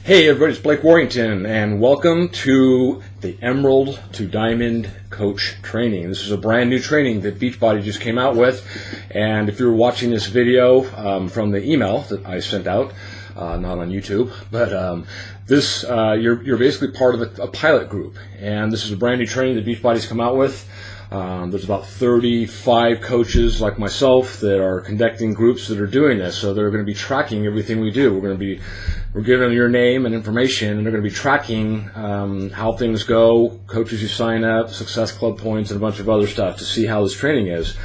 Hey everybody, it's Blake Warrington, and welcome to the Emerald to Diamond Coach Training. This is a brand new training that Beachbody just came out with, and if you're watching this video from the email that I sent out, not on YouTube, but you're basically part of a pilot group, and this is a brand new training that Beachbody's come out with. There's about 35 coaches like myself that are conducting groups that are doing this, so they're going to be tracking everything we do. We're giving them your name and information, and they're going to be tracking how things go, coaches who sign up, Success Club points, and a bunch of other stuff to see how this training is.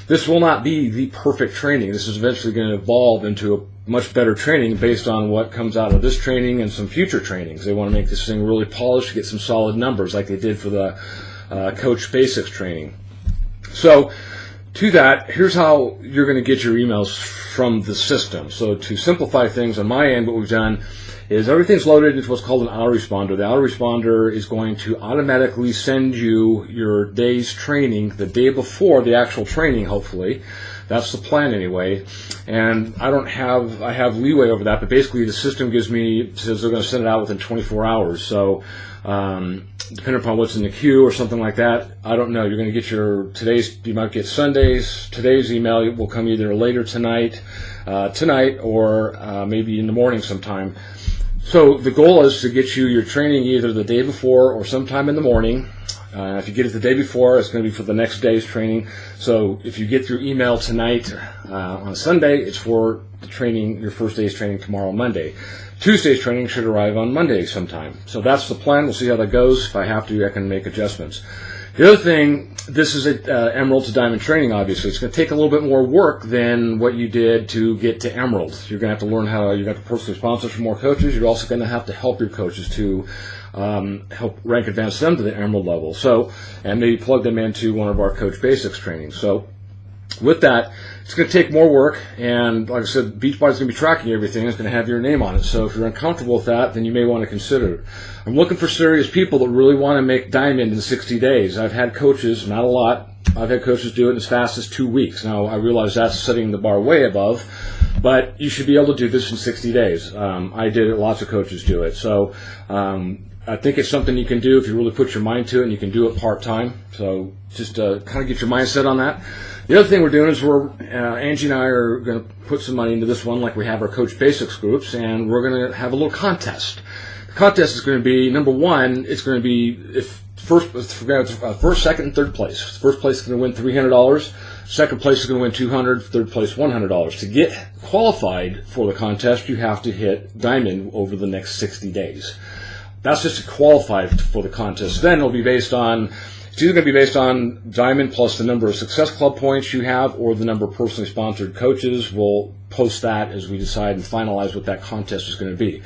This will not be the perfect training. This is eventually going to evolve into a much better training based on what comes out of this training and some future trainings. They want to make this thing really polished, get some solid numbers like they did for the Coach Basics training. So to that, here's how you're going to get your emails from the system. So to simplify things on my end, what we've done is everything's loaded into what's called an autoresponder. The autoresponder is going to automatically send you your day's training the day before the actual training, hopefully. That's the plan anyway. And I have leeway over that, but basically the system says they're going to send it out within 24 hours. So depending upon what's in the queue or something like that, I don't know. You're going to get you might get today's email will come either later tonight, or maybe in the morning sometime. So the goal is to get you your training either the day before or sometime in the morning. If you get it the day before, it's going to be for the next day's training. So if you get through email tonight on Sunday, it's for the training, your first day's training tomorrow, Monday. Tuesday's training should arrive on Monday sometime. So that's the plan. We'll see how that goes. If I have to, I can make adjustments. The other thing, this is Emerald to Diamond training, obviously. It's going to take a little bit more work than what you did to get to Emerald. You're going to have to learn you got to personally sponsor for more coaches. You're also going to have to help your coaches to help rank advance them to the Emerald level. So, and maybe plug them into one of our Coach Basics trainings. So with that, it's going to take more work, and like I said, Beachbody's going to be tracking everything. It's going to have your name on it. So if you're uncomfortable with that, then you may want to consider it. I'm looking for serious people that really want to make Diamond in 60 days. I've had coaches, not a lot, I've had coaches do it as fast as 2 weeks. Now, I realize that's setting the bar way above, but you should be able to do this in 60 days. I did it. Lots of coaches do it. So I think it's something you can do if you really put your mind to it, and you can do it part-time. So just kind of get your mindset on that. The other thing we're doing is Angie and I are going to put some money into this one like we have our Coach Basics groups, and we're going to have a little contest. The contest is going to be, number one, it's going to be first, second, and third place. First place is going to win $300. Second place is going to win $200. Third place, $100. To get qualified for the contest, you have to hit Diamond over the next 60 days. That's just to qualify for the contest. Then it's either going to be based on Diamond plus the number of Success Club points you have, or the number of personally sponsored coaches. We'll post that as we decide and finalize what that contest is going to be.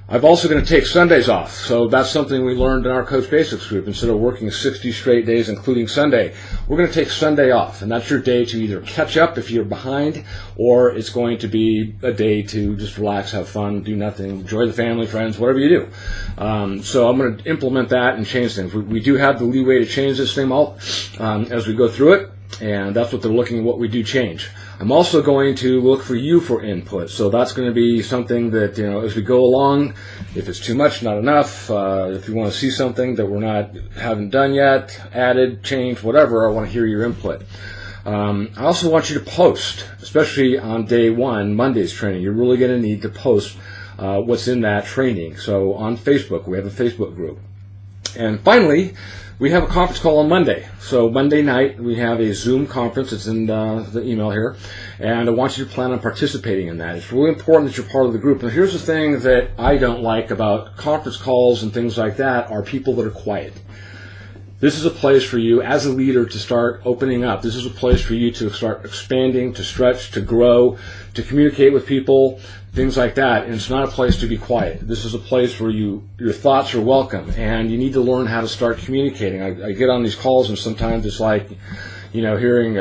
I'm also going to take Sundays off. So that's something we learned in our Coach Basics group. Instead of working 60 straight days, including Sunday, we're going to take Sunday off. And that's your day to either catch up if you're behind, or it's going to be a day to just relax, have fun, do nothing, enjoy the family, friends, whatever you do. So I'm going to implement that and change things. We do have the leeway to change this thing as we go through it. And that's what they're looking at, what we do change. I'm also going to look for you for input. So that's going to be something that, as we go along, if it's too much, not enough, if you want to see something that haven't done yet, added, changed, whatever, I want to hear your input. I also want you to post, especially on day one, Monday's training. You're really going to need to post what's in that training. So on Facebook, we have a Facebook group. And finally, we have a conference call on Monday. So Monday night, we have a Zoom conference. It's in the email here. And I want you to plan on participating in that. It's really important that you're part of the group. And here's the thing that I don't like about conference calls and things like that are people that are quiet. This is a place for you as a leader to start opening up. This is a place for you to start expanding, to stretch, to grow, to communicate with people, things like that. And it's not a place to be quiet. This is a place where your thoughts are welcome, and you need to learn how to start communicating. I get on these calls, and sometimes it's like, hearing,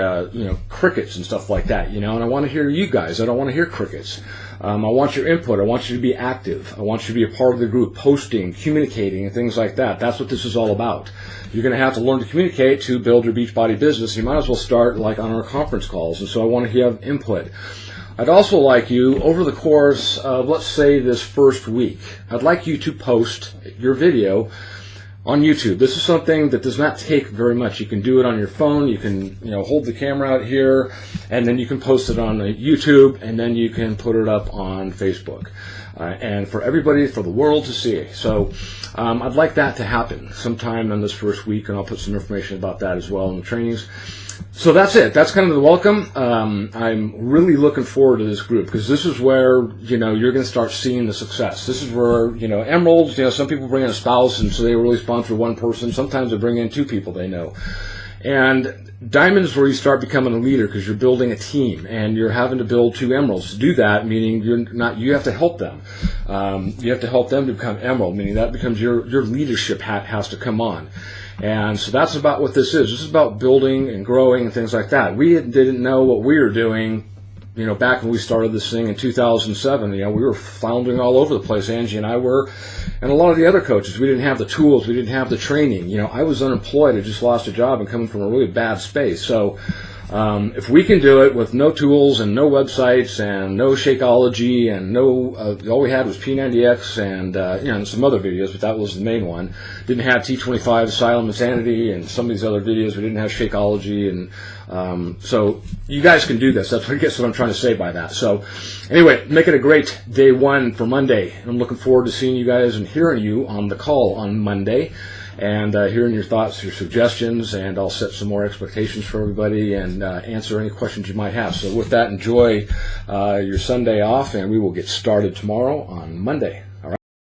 crickets and stuff like that, and I want to hear you guys. I don't want to hear crickets. I want your input. I want you to be active. I want you to be a part of the group, posting, communicating, and things like that. That's what this is all about. You're going to have to learn to communicate to build your Beachbody business. You might as well start like on our conference calls. And so I want to have input. I'd also like you, over the course of, let's say, this first week, I'd like you to post your video on YouTube. This is something that does not take very much. You can do it on your phone. You can, hold the camera out here, and then you can post it on YouTube, and then you can put it up on Facebook, and for everybody, for the world to see. So I'd like that to happen sometime in this first week, and I'll put some information about that as well in the trainings. So that's it. That's kind of the welcome. I'm really looking forward to this group, because this is where, you're going to start seeing the success. This is where, emeralds, some people bring in a spouse, and so they really sponsor one person. Sometimes they bring in two people they know. And diamond is where you start becoming a leader, because you're building a team, and you're having to build two emeralds. To do that, meaning you have to help them. You have to help them to become emerald, meaning that becomes your leadership hat has to come on. And so that's about what this is. This is about building and growing and things like that. We didn't know what we were doing, back when we started this thing in 2007. We were floundering all over the place. Angie and I were, and a lot of the other coaches. We didn't have the tools. We didn't have the training. I was unemployed. I just lost a job and coming from a really bad space. So if we can do it with no tools and no websites and no Shakeology and no, all we had was P90X and, and some other videos, but that was the main one. Didn't have T25, Asylum Insanity, and some of these other videos. We didn't have Shakeology, and so you guys can do this. That's, I guess, what I'm trying to say by that. So anyway, make it a great day one for Monday. I'm looking forward to seeing you guys and hearing you on the call on Monday, and hearing your thoughts, your suggestions, and I'll set some more expectations for everybody and answer any questions you might have. So with that, enjoy your Sunday off, and we will get started tomorrow on Monday.